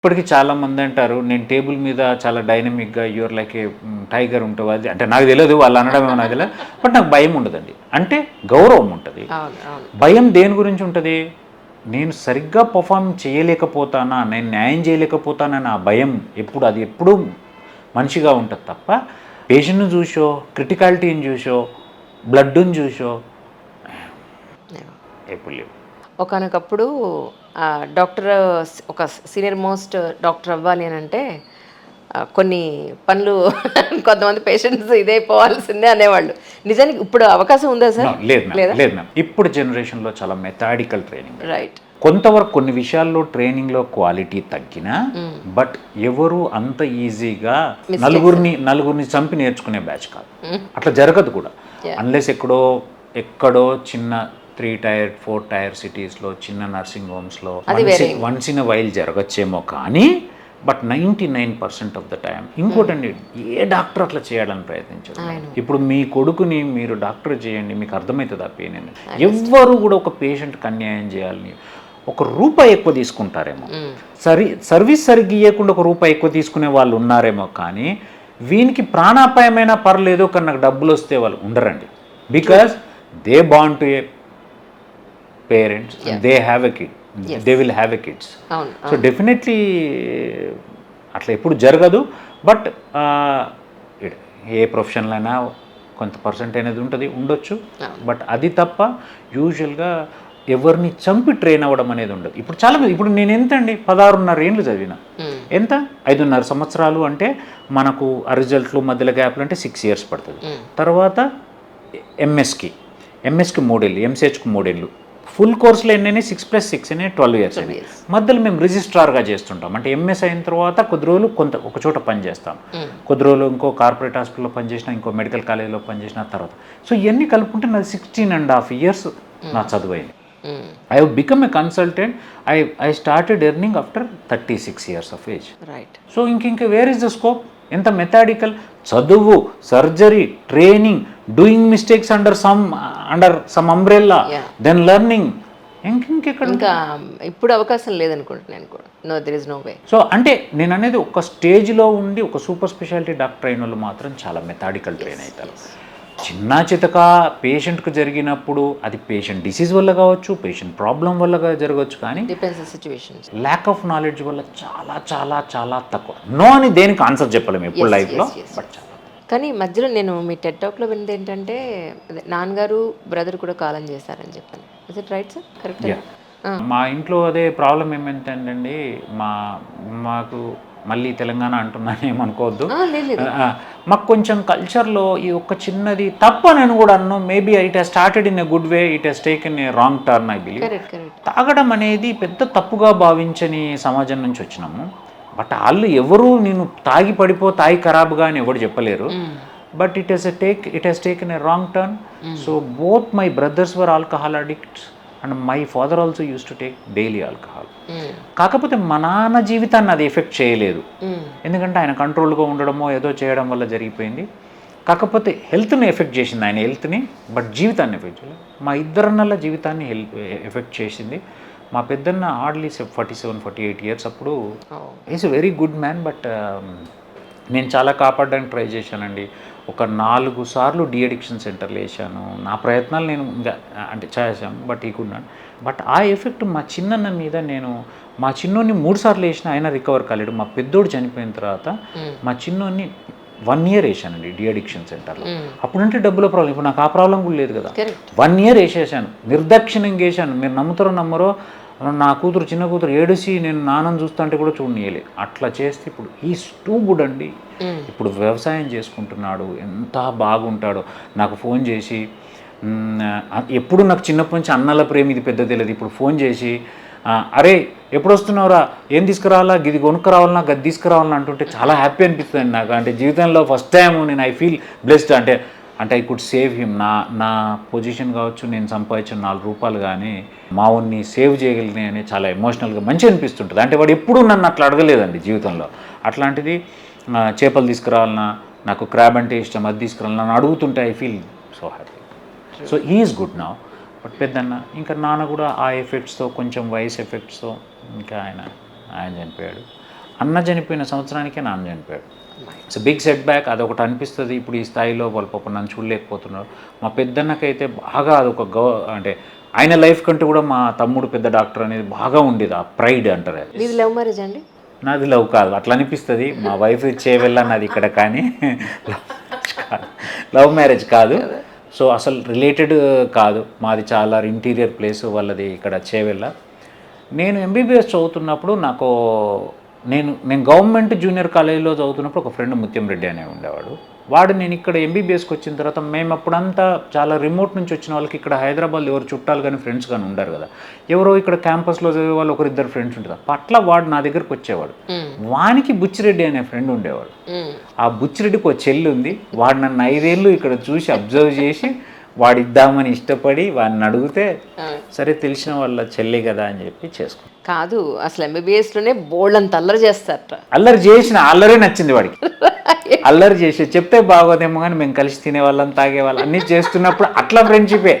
ఇప్పటికి చాలామంది అంటారు, నేను టేబుల్ మీద చాలా డైనమిక్‌గా యూఆర్ లైక్ ఏ టైగర్ ఉంటావు. అది అంటే నాకు తెలీదు వాళ్ళు అనడమేమో నాకు తెలీదు. బట్ నాకు భయం ఉండదండి. అంటే గౌరవం ఉంటది. అవును. అవును. భయం దేని గురించి ఉంటది? నేను సరిగ్గా పెర్ఫార్మ్ చేయలేకపోతానా? నేను న్యాయం చేయలేకపోతానని ఆ భయం ఎప్పుడు మనిషిగా ఉంటది తప్ప, పేషెంట్‌ని చూసో, క్రిటికాలిటీని చూసో, బ్లడ్‌ని చూసో యాహ్! ఎప్పుడు లేవు. ఒకానొకప్పుడు డాక్టర్ ఒక సీనియర్ మోస్ట్ డాక్టర్ అవ్వాలి అనంటే కొన్ని పనులు కొంతమంది పేషెంట్స్ ఇదైపోవాల్సిందే అనేవాళ్ళు. నిజానికి ఇప్పుడు అవకాశం ఉందా సార్? లేదు మ్యామ్. లేదా? లేదు మ్యామ్. ఇప్పుడు జనరేషన్‌లో చాలా మెథాడికల్ ట్రైనింగ్. రైట్. కొంతవరకు కొన్ని విషయాల్లో ట్రైనింగ్‌లో క్వాలిటీ తగ్గినా, హ్మ్. బట్ ఎవరు అంత ఈజీగా మిస్టేక్స్. నలుగురిని చంపి నేర్చుకునే బ్యాచ్ కాదు. హ్మ్. అట్లా జరగదు కూడా. యాహ్! అన్లెస్ ఎక్కడో చిన్న 3 టైర్, 4 టైర్ సిటీస్‌లో చిన్న నర్సింగ్ హోమ్స్‌లో అది వేరే. వన్స్ ఇన్ ఎ వైల్ జరగచ్చేమో కానీ, బట్ 99% ఆఫ్ ద టైమ్ ఇంకోటండి, ఏ డాక్టర్ అట్లా చేయాలని ప్రయత్నించరు. అవును. ఇప్పుడు మీ కొడుకుని మీరు డాక్టర్ చేయండి, మీకు అర్థమవుతుంది ఆ పెయిన్ అని. ఎవ్వరు కూడా ఒక పేషెంట్కి అన్యాయం చేయాలని రూపాయి ఎక్కువ తీసుకుంటారేమో, హ్మ్. సర్వీస్ సరిగ్గా ఇవ్వకుండా రూపాయి ఎక్కువ తీసుకునే వాళ్ళు ఉన్నారేమో కానీ, వీనికి ప్రాణాపాయమైనా పర్లేదు కానీ నాకు డబ్బులు వస్తే వాళ్ళు ఉండరండి. Because they bond to A parents, Yeah. They have a kid, Yes. They will have a kids. అవును. సో డెఫినెట్లీ అట్లా ఎప్పుడు జరగదు. బట్ ఏ ప్రొఫెషన్లో అయినా కొంత పర్సెంట్ అనేది ఉండొచ్చు. అవును. బట్ అది తప్ప యూజువల్గా ఎవరిని చంపి ట్రైన్ అవ్వడం అనేది ఉండదు. ఇప్పుడు చాలామంది, ఇప్పుడు నేను ఎంత అండి 16.5 ఏళ్ళు చదివిన, హ్మ్. ఎంత 5.5 సంవత్సరాలు అంటే మనకు ఆ రిజల్ట్లు మధ్యలో గ్యాప్లు అంటే 6 ఇయర్స్ పడుతుంది. హ్మ్. తర్వాత ఎంఎస్కి 3 ఏళ్ళు, ఎంసీహెచ్కి 3 ఏళ్ళు, ఫుల్ కోర్సులో ఎన్ని 6+6 అని 12 ఇయర్స్ 12 అని. years. మధ్యలో మేము రిజిస్ట్రార్గా చేస్తుంటాం. అంటే ఎంఎస్ అయిన తర్వాత కొద్ది రోజులు ఒక చోట పని చేస్తాం, హ్మ్. కొద్ది రోజులు ఇంకో కార్పొరేట్ హాస్పిటల్లో పనిచేసిన, ఇంకో మెడికల్ కాలేజ్లో పనిచేసిన తర్వాత. సో ఇవన్నీ కలుపుకుంటే నాది 16.5 years నా చదువు అయింది. Hmm. I have become a consultant. I started earning after 36 years of age. Right. So ఇంక వేర్ ఇస్ ద స్కోప్? ఎంత మెథాడికల్ చదువు, surgery, training, doing mistakes under some umbrella, Yeah. Then learning. ఇంకెక్కడ? ఇంకా ఇప్పుడు అవకాశం లేదనుకుంటున్నాను కూడా. No, there is no way. So అంటే నేను అనేది ఒక స్టేజ్లో ఉండి ఒక సూపర్ స్పెషాలిటీ డాక్టర్ అయిన వాళ్ళు మాత్రం చాలా మెథాడికల్ ట్రైన్ అవుతారు. చిన్న చితక పేషెంట్కి జరిగినప్పుడు అది పేషెంట్ డిసీజ్ వల్ల కావచ్చు, పేషెంట్ ప్రాబ్లం వల్ల జరగవచ్చు, కానీ depends situations. Lack of knowledge వల్ల చాలా చాలా చాలా తక్కువ. నో అని దేనికి ఆన్సర్ చెప్పలేము ఎప్పుడు లైఫ్లో, బట్ చాలా. కానీ మధ్యలో నేను మీ టెడ్ టాక్లో విన్నది ఏంటంటే, అదే నాన్నగారు బ్రదర్ కూడా కాలం చేశారని చెప్పాను. Is it right sir? Correct? Yeah. మా ఇంట్లో అదే ప్రాబ్లం ఏమైందండి, మాకు మళ్ళీ తెలంగాణ అంటున్నాను ఏమనుకోవద్దు. లేదు లేదు. మాకు కొంచెం కల్చర్లో ఈ ఒక్క చిన్నది తప్ప నేను కూడా అన్ను, maybe it has started in a good way, it has taken a wrong turn I believe. Correct. తాగడం అనేది పెద్ద తప్పుగా భావించని సమాజం నుంచి వచ్చినాము. బట్ వాళ్ళు ఎవరు నేను తాగి ఖరాబుగా అని ఎవరు చెప్పలేరు. But it has taken a wrong turn. So both my brothers were alcohol addicts and my father also use to take daily alcohol. కాకపోతే మా నాన్న జీవితాన్ని అది ఎఫెక్ట్ చేయలేదు, ఎందుకంటే ఆయన కంట్రోల్గా ఉండడమో ఏదో చేయడం వల్ల జరిగిపోయింది. కాకపోతే హెల్త్ని ఎఫెక్ట్ చేసింది, ఆయన హెల్త్ని, బట్ జీవితాన్ని ఎఫెక్ట్ చేయలేదు. మా ఇద్దరన్నల జీవితాన్ని ఎఫెక్ట్ చేసింది. మా పెద్దన్న హార్డ్లీ 47-48 years అప్పుడు. Is a very good man, but నేను చాలా కాపాడడానికి ట్రై చేశానండి. ఒక 4 సార్లు డీ అడిక్షన్ సెంటర్లు వేసాను. నా ప్రయత్నాలు నేను ఇంకా అంటే చేశాను, బట్ ఈ కుడ్ నాట్. బట్ ఆ ఎఫెక్ట్ మా చిన్నన్న మీద, మా చిన్నోడిని 3 సార్లు వేసినా అయినా రికవర్ కాలేడు. మా పెద్దోడు చనిపోయిన తర్వాత మా చిన్నోడిని 1 year వేసానండి డీ అడిక్షన్ సెంటర్లో. అప్పుడంటే డబ్బుల ప్రాబ్లం, ఇప్పుడు నాకు ఆ ప్రాబ్లం కూడా లేదు కదా. 1 year వేసేసాను, నిర్దాక్షిణ్యంగా వేసాను. మీరు నమ్ముతారో నమ్మరో, నా కూతురు, చిన్న కూతురు ఏడిసి నేను నాన్నని చూస్తుంటే కూడా చూడనీయలే. అట్లా చేస్తే ఇప్పుడు ఈజ్ టూ గుడ్ అండి. ఇప్పుడు వ్యవసాయం చేసుకుంటున్నాడు, ఎంత బాగుంటాడో. నాకు ఫోన్ చేసి, ఎప్పుడు నాకు చిన్నప్పటి నుంచి అన్నల ప్రేమ ఇది పెద్ద తెలియదు. ఇప్పుడు ఫోన్ చేసి, అరే ఎప్పుడు వస్తున్నావురా, ఏం తీసుకురావాలా, గిది కొనుక్కరావాలన్నా, గది తీసుకురావాలన్నా అంటుంటే చాలా హ్యాపీ అనిపిస్తుంది నాకు. అంటే జీవితంలో ఫస్ట్ టైం నేను ఐ ఫీల్ బ్లెస్డ్. అంటే ఐ కుడ్ సేవ్ హిమ్. నా పొజిషన్ కావచ్చు, నేను సంపాదించిన 4 రూపాయలు కానీ మా వాడిని సేవ్ చేయగలిగినాయి అని చాలా ఎమోషనల్గా మంచి అనిపిస్తుంటుంది. అంటే వాడు ఎప్పుడూ నన్ను అట్లా అడగలేదండి జీవితంలో. అట్లాంటిది చేపలు తీసుకురావాలన్నా, నాకు క్రాబ్ అంటే ఇష్టం, అది తీసుకురావాలన్నా నన్ను అడుగుతుంటే I feel so happy. So is good now. But పెద్దన్న ఇంకా నాన్న కూడా ఆ ఎఫెక్ట్స్తో, కొంచెం వయసు ఎఫెక్ట్స్తో ఇంకా ఆయన చనిపోయాడు. అన్న చనిపోయిన సంవత్సరానికే నాన్న చనిపోయాడు. It's big setback. అదొకటి అనిపిస్తుంది. ఇప్పుడు ఈ స్థాయిలో వాళ్ళు పాపం నన్ను చూడలేకపోతున్నారు. మా పెద్దన్నకైతే బాగా అదొక అంటే ఆయన లైఫ్ కంటే కూడా మా తమ్ముడు పెద్ద డాక్టర్ అనేది బాగా ఉండేది. ఆ ప్రైడ్ అంటారు. మీది లవ్ మ్యారేజ్ అండి? నాది లవ్ కాదు, అట్లా అనిపిస్తుంది. మా వైఫ్ చేయవెళ్ళన్నది ఇక్కడ, కానీ లవ్ మ్యారేజ్ కాదు. సో అసలు రిలేటెడ్ కాదు. మాది చాలా ఇంటీరియర్ ప్లేస్, వాళ్ళది ఇక్కడ చేవెళ్ళ. నేను ఎంబీబీఎస్ చదువుతున్నప్పుడు నేను గవర్నమెంట్ జూనియర్ కాలేజీలో చదువుతున్నప్పుడు ఒక ఫ్రెండ్ ముత్యం రెడ్డి అనే ఉండేవాడు. వాడు నేను ఇక్కడ ఎంబీబీఎస్కి వచ్చిన తర్వాత మేము అప్పుడంతా చాలా రిమోట్ నుంచి వచ్చిన వాళ్ళకి ఇక్కడ హైదరాబాద్లో ఎవరు చుట్టాలు కానీ ఫ్రెండ్స్ కానీ ఉండరు కదా. ఎవరో ఇక్కడ క్యాంపస్లో చదివే వాళ్ళు ఒకరిద్దరు ఫ్రెండ్స్ ఉంటారు. అట్లా వాడు నా దగ్గరకు వచ్చేవాడు. వానికి బుచ్చిరెడ్డి అనే ఫ్రెండ్ ఉండేవాడు. ఆ బుచ్చిరెడ్డికి ఒక చెల్లి ఉంది. వాడు నన్ను 5 ఏళ్ళు ఇక్కడ చూసి అబ్జర్వ్ చేసి వాడు ఇద్దామని ఇష్టపడి వాడిని అడిగితే సరే తెలిసిన వాళ్ళ చెల్లి కదా అని చెప్పి చేసుకో. కాదు, అసలు ఎంబీబీఎస్లోనే బోల్డ్ అంత అల్లరి చేస్తారట. అల్లరే నచ్చింది వాడికి. అల్లరి చేసి చెప్తే బాగోదేమో కానీ మేము కలిసి తినేవాళ్ళం, తాగేవాళ్ళం, అన్నీ చేస్తున్నప్పుడు అట్లా ఫ్రెండ్షిపే.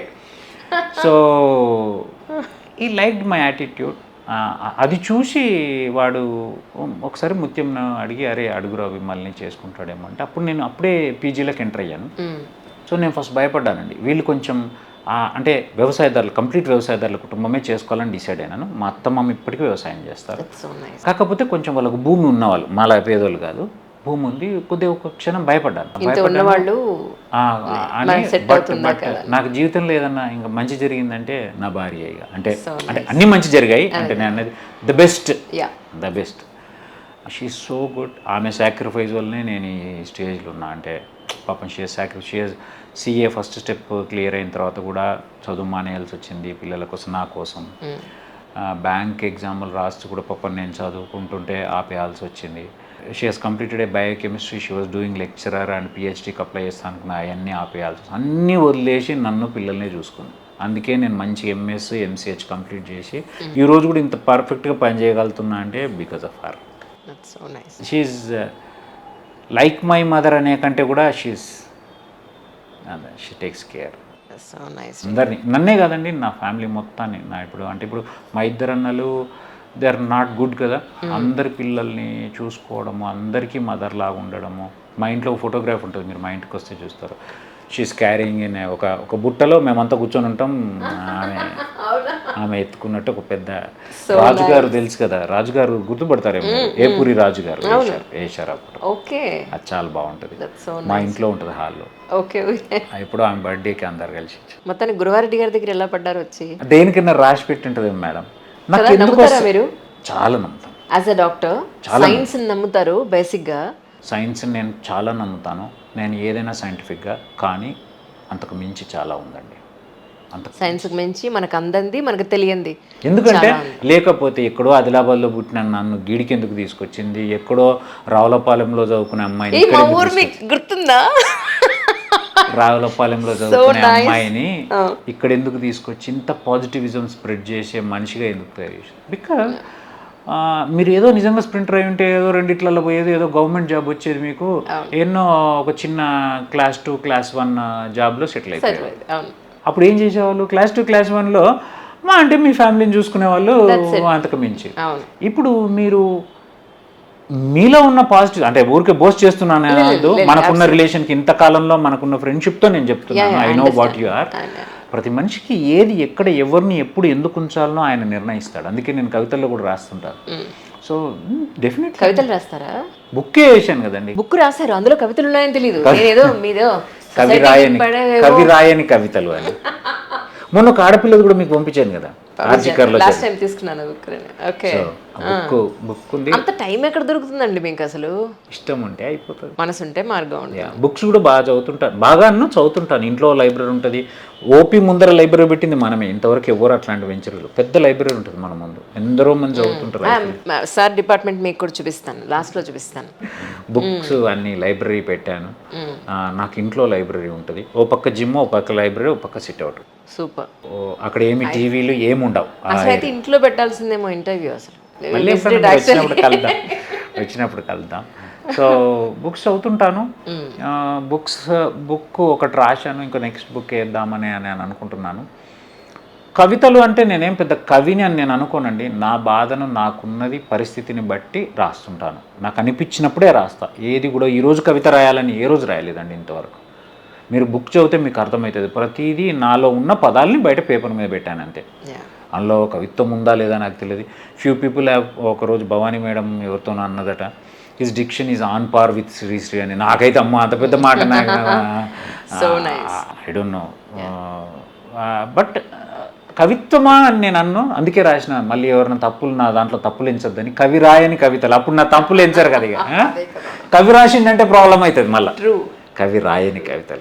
సో ఈ లైక్డ్ మై యాటిట్యూడ్. అది చూసి వాడు ఒకసారి ముత్యంను అడిగి అరే అడుగురా విమల్ని చేసుకుంటాడేమో అంటే అప్పుడు నేను అప్పుడే పీజీలోకి ఎంటర్ అయ్యాను. సో నేను ఫస్ట్ భయపడ్డానండి. వీళ్ళు కొంచెం అంటే వ్యవసాయదారులు, కంప్లీట్ వ్యవసాయదారుల కుటుంబమే చేసుకోవాలని డిసైడ్ అయినాను. మా అత్తమ్మ ఇప్పటికీ వ్యవసాయం చేస్తారు. కాకపోతే కొంచెం వాళ్ళకు భూమి ఉన్నవాళ్ళు, మాలా పేదోళ్ళు కాదు, భూమి ఉంది. కొద్దిగా ఒక క్షణం భయపడ్డాను. నాకు జీవితంలో ఏదన్నా ఇంకా మంచి జరిగిందంటే నా భార్య. ఇక అంటే అన్ని మంచి జరిగాయి అంటే నేను అన్నది the best. She is so good. ఆమె సాక్రిఫైస్ వల్లనే నేను ఈ స్టేజ్లో ఉన్నా. అంటే పాపం she's CA first step clear అయిన తర్వాత కూడా చదువు మానేయాల్సి వచ్చింది పిల్లల కోసం, నా కోసం. బ్యాంక్ ఎగ్జామ్లు రాస్తూ కూడా పాపం నేను చదువుకుంటుంటే ఆపేయాల్సి వచ్చింది. She has completed a biochemistry. She was doing lecturer and పిహెచ్డీకి అప్లై చేస్తాను అనుకున్నా. అవన్నీ ఆపేయాల్సి వచ్చింది. అన్నీ వదిలేసి నన్ను పిల్లల్ని చూసుకుంది. అందుకే నేను మంచి ఎంఎస్ ఎంసీహెచ్ కంప్లీట్ చేసి ఈరోజు కూడా ఇంత పర్ఫెక్ట్గా పనిచేయగలుగుతున్నా అంటే because of her. She like my mother అనే కంటే కూడా షీ టేక్స్ కేర్. అందరినీ, నన్నే కాదండి, నా ఫ్యామిలీ మొత్తాన్ని. ఇప్పుడు మా 2 అన్నలు దే ఆర్ నాట్ గుడ్ కదా. అందరి పిల్లల్ని చూసుకోవడము, అందరికీ మదర్ లాగా ఉండడము. మా ఇంట్లో ఫోటోగ్రాఫ్ ఉంటుంది, మీరు మా ఇంటికి వస్తే చూస్తారు. షీఈస్ క్యారింగ్ ఇన్ ఒక బుట్టలో మేమంతా కూర్చొని ఉంటాం. ఆమె ఎత్తుకున్నట్టు ఒక పెద్ద రాజుగారు, తెలుసు కదా రాజుగారు, గుర్తుపడతారేమో, ఏపూరి రాజుగారు వేశారు అప్పుడు. అది చాలా బాగుంటుంది. మా ఇంట్లో ఉంటుంది హాల్లో. ఇప్పుడు ఆమె బర్త్డేకి అందరు కలిసి. మొత్తానికి గురువారెడ్డి గారి దగ్గర ఎలా పడ్డారు వచ్చి? దేనికన్నా రాసి పెట్టి ఉంటుంది మేడం. నాకు ఎందుకు మీరు చాలా నమ్ముతాను. యాజ్ ఎ డాక్టర్ సైన్స్ నమ్ముతారు బేసిక్గా? సైన్స్ నేను చాలా నమ్ముతాను. నేను ఏదైనా సైంటిఫిక్గా, కానీ అంతకు మించి చాలా ఉందండి. సైన్స్కి మించి మనకు అందంది, మనకు తెలియంది. ఎందుకంటే లేకపోతే ఎక్కడో ఆదిలాబాద్లో పుట్టిన నన్ను గీడికి ఎందుకు తీసుకొచ్చింది, ఎక్కడో రావులపాలెంలో చదువుకునే అమ్మాయిని, గుర్తుందా, రావులపాలెంలో చదువుకునే అమ్మాయిని ఇక్కడ ఎందుకు తీసుకొచ్చి ఇంత పాజిటివిజం స్ప్రెడ్ చేసే మనిషిగా ఎందుకు తయారు చేసింది? బికాజ్ మీరు ఏదో నిజంగా స్ప్రింటర్ అయి ఉంటే ఏదో 2 పోయేది, ఏదో గవర్నమెంట్ జాబ్ వచ్చేది, మీకు ఎన్నో ఒక చిన్న క్లాస్ 2 క్లాస్ 1 జాబ్లో సెటిల్ అయిపోయారు. అప్పుడు ఏం చేసేవాళ్ళు? క్లాస్ 2 క్లాస్ 1లో అంటే మీ ఫ్యామిలీని చూసుకునే వాళ్ళు, అంతకు మించి. ఇప్పుడు మీరు మీలో ఉన్న పాజిటివ్, అంటే ఊరికే బోస్ట్ చేస్తున్నాను అనొద్దు. మనకున్న రిలేషన్కి, ఇంతకాలంలో మనకున్న ఫ్రెండ్షిప్తో నేను చెప్తున్నాను. I know what you are. ప్రతి మనిషికి ఏది, ఎక్కడ, ఎవరిని, ఎప్పుడు, ఎందుకు ఉంచాలనో ఆయన నిర్ణయిస్తాడు. అందుకే నేను కవితల్లో కూడా రాస్తుంటాను. So definite. కవితలు రాస్తారా? బుక్కే వేసాను కదండి. బుక్ రాశారు, అందులో కవితలు ఉన్నాయని తెలియదు. కవి రాయని కవితలు అని. మొన్న ఒక ఆడపిల్లది కూడా మీకు పంపించాను కదా, లాస్ట్ టైం తీసుకున్నాను. బుక్ ఉంది. అంత టైం ఎక్కడ దొరుకుతుందండి మీకు? అసలు ఇష్టం ఉంటే అయిపోతుంది, మనసు ఉంటే మార్గం ఉంటుంది. బుక్స్ కూడా బాగా చదువుతుంటాను, బాగా చదువుతుంటాను. ఇంట్లో లైబ్రరీ ఉంటుంది. ఓపీ ముందర లైబ్రరీ పెట్టింది మనమే. ఇంతవరకు ఎవరు అట్లాంటి వెంచర్లు, పెద్ద లైబ్రరీ ఉంటుంది మన ముందు, ఎందరో మంది చదువుతుంటారు. సార్ డిపార్ట్మెంట్ మీకు కూడా చూపిస్తాను, లాస్ట్లో చూపిస్తాను. బుక్స్ అన్ని లైబ్రరీ పెట్టాను. నాకు ఇంట్లో లైబ్రరీ ఉంటుంది. ఓ పక్క జిమ్, ఓ పక్క లైబ్రరీ, ఓ పక్క సిట్అవుట్. సూపర్. అక్కడ ఏమి టీవీలు ఏముండవు. అయితే ఇంట్లో పెట్టాల్సిందేమో ఇంటర్వ్యూ. అసలు వచ్చినప్పుడు కలుద్దాం. So books చదువుతుంటాను. బుక్ ఒకటి రాశాను, ఇంకో నెక్స్ట్ బుక్ వేద్దామని అని అనుకుంటున్నాను. కవితలు అంటే నేనేం పెద్ద కవిని అని నేను అనుకోనండి. నా బాధను నాకున్నది పరిస్థితిని బట్టి రాస్తుంటాను. నాకు అనిపించినప్పుడే రాస్తా. ఏది కూడా ఈరోజు కవిత రాయాలని ఏ రోజు రాయలేదండి ఇంతవరకు. మీరు బుక్ చదివితే మీకు అర్థమవుతుంది. ప్రతిదీ నాలో ఉన్న పదాలని బయట పేపర్ మీద పెట్టాను అంతే. అందులో కవిత్వం ఉందా లేదా నాకు తెలియదు. ఫ్యూ పీపుల్ హ్యావ్, ఒకరోజు భవానీ మేడం ఎవరితోనో అన్నదట, his diction is on par with Sri Sri అని. నాకైతే అమ్మ అంత పెద్ద మాట నాకు ఐ డోంట్ నో. బట్ కవిత్వమా అని నేను అన్ను, అందుకే రాసిన. మళ్ళీ ఎవరైనా తప్పులు, నా దాంట్లో తప్పులు ఎంచొద్దని, కవి రాయని కవితలు. అప్పుడు నా తప్పులు ఎంచారు కదా ఇక. కవి రాసిందంటే ప్రాబ్లం అవుతుంది మళ్ళీ. కవి రాయని కవితలు.